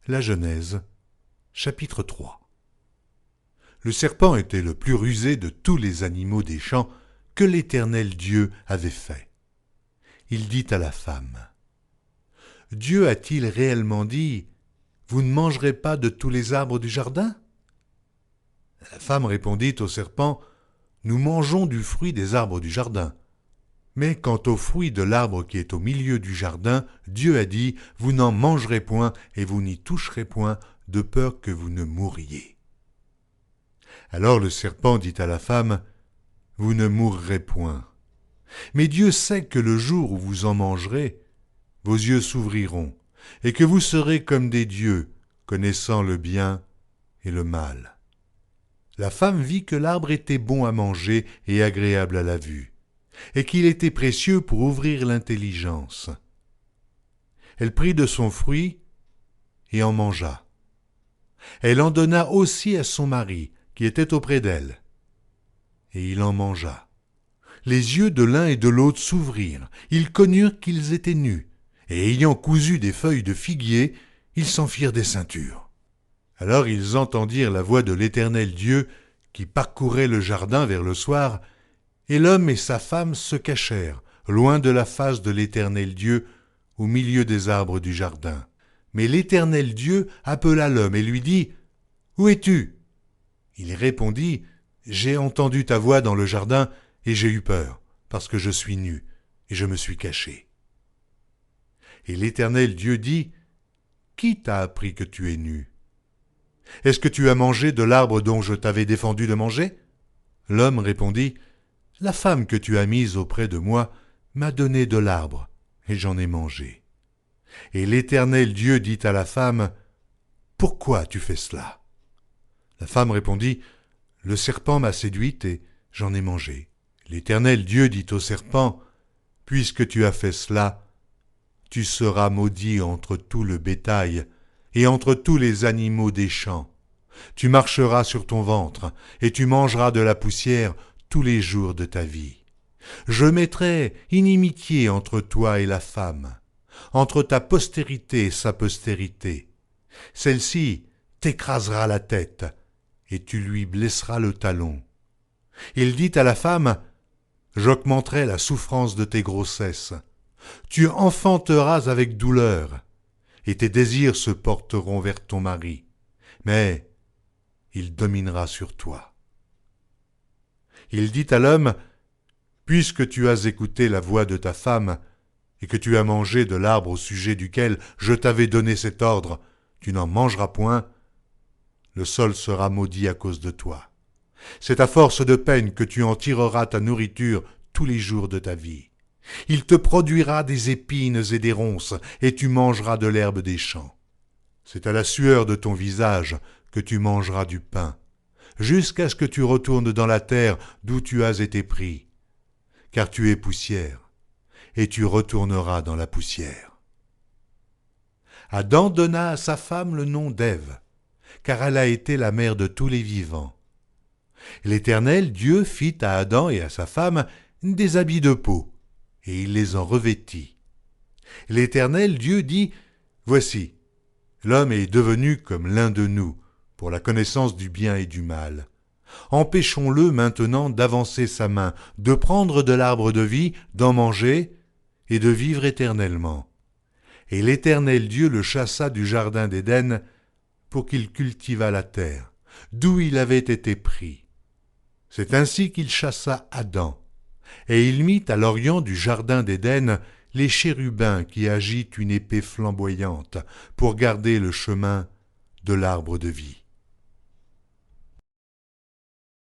La Genèse, chapitre 3. Le serpent était le plus rusé de tous les animaux des champs que l'Éternel Dieu avait fait. Il dit à la femme, « Dieu a-t-il réellement dit, « Vous ne mangerez pas de tous les arbres du jardin ?» La femme répondit au serpent, « Nous mangeons du fruit des arbres du jardin. Mais quant au fruit de l'arbre qui est au milieu du jardin, Dieu a dit, « Vous n'en mangerez point et vous n'y toucherez point, de peur que vous ne mouriez. » Alors le serpent dit à la femme, « Vous ne mourrez point. Mais Dieu sait que le jour où vous en mangerez, vos yeux s'ouvriront, et que vous serez comme des dieux, connaissant le bien et le mal. » La femme vit que l'arbre était bon à manger et agréable à la vue, et qu'il était précieux pour ouvrir l'intelligence. Elle prit de son fruit et en mangea. Elle en donna aussi à son mari, qui était auprès d'elle, et il en mangea. Les yeux de l'un et de l'autre s'ouvrirent, ils connurent qu'ils étaient nus, et ayant cousu des feuilles de figuier, ils s'en firent des ceintures. Alors ils entendirent la voix de l'Éternel Dieu qui parcourait le jardin vers le soir, et l'homme et sa femme se cachèrent, loin de la face de l'Éternel Dieu, au milieu des arbres du jardin. Mais l'Éternel Dieu appela l'homme et lui dit, « Où es-tu » Il répondit, « J'ai entendu ta voix dans le jardin, et j'ai eu peur, parce que je suis nu, et je me suis caché. » Et l'Éternel Dieu dit, « Qui t'a appris que tu es nu ? Est-ce que tu as mangé de l'arbre dont je t'avais défendu de manger ?» L'homme répondit, « La femme que tu as mise auprès de moi m'a donné de l'arbre, et j'en ai mangé. » Et l'Éternel Dieu dit à la femme, « Pourquoi as-tu fait cela ?» La femme répondit, « Le serpent m'a séduite et j'en ai mangé. » L'Éternel Dieu dit au serpent, « Puisque tu as fait cela, tu seras maudit entre tout le bétail et entre tous les animaux des champs. Tu marcheras sur ton ventre et tu mangeras de la poussière tous les jours de ta vie. Je mettrai inimitié entre toi et la femme, entre ta postérité et sa postérité. Celle-ci t'écrasera la tête et tu lui blesseras le talon. » Il dit à la femme, « J'augmenterai la souffrance de tes grossesses. Tu enfanteras avec douleur, et tes désirs se porteront vers ton mari, mais il dominera sur toi. » Il dit à l'homme, « Puisque tu as écouté la voix de ta femme, et que tu as mangé de l'arbre au sujet duquel je t'avais donné cet ordre, tu n'en mangeras point, le sol sera maudit à cause de toi. C'est à force de peine que tu en tireras ta nourriture tous les jours de ta vie. Il te produira des épines et des ronces, et tu mangeras de l'herbe des champs. C'est à la sueur de ton visage que tu mangeras du pain, jusqu'à ce que tu retournes dans la terre d'où tu as été pris, car tu es poussière, et tu retourneras dans la poussière. » Adam donna à sa femme le nom d'Ève, car elle a été la mère de tous les vivants. L'Éternel Dieu fit à Adam et à sa femme des habits de peau, et il les en revêtit. L'Éternel Dieu dit, « Voici, l'homme est devenu comme l'un de nous, pour la connaissance du bien et du mal. Empêchons-le maintenant d'avancer sa main, de prendre de l'arbre de vie, d'en manger, et de vivre éternellement. » Et l'Éternel Dieu le chassa du jardin d'Éden, pour qu'il cultivât la terre, d'où il avait été pris. C'est ainsi qu'il chassa Adam, et il mit à l'orient du jardin d'Éden les chérubins qui agitent une épée flamboyante pour garder le chemin de l'arbre de vie.